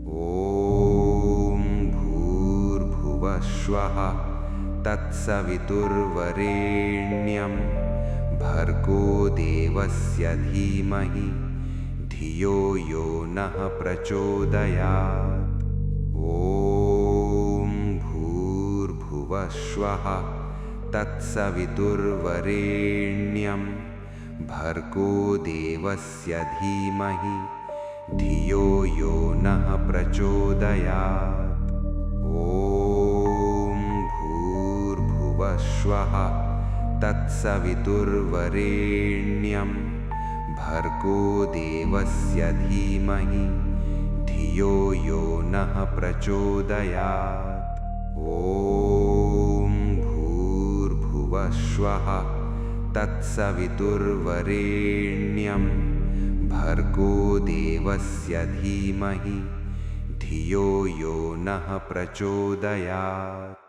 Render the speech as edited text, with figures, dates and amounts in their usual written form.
ॐ भूर्भुवः स्वः तत्सवितुर्वरेण्यं भर्गो देवस्य धीमहि धियो यो नः प्रचोदयात्। ॐ भूर्भुवः स्वः तत्सवितुर्वरेण्यं भर्गो देवस्य धीमहि धियो यो नः प्रचोदयात्। ॐ भूर्भुवः स्वः तत्सवितुर्वरेण्यं भर्गो देवस्य धीमहि धियो यो नः प्रचोदयात्। ॐ भूर्भुवः स्वः तत्सवितुर्वरेण्यं भर्गो देवस्य धीमहि धियो यो नः प्रचोदयात्।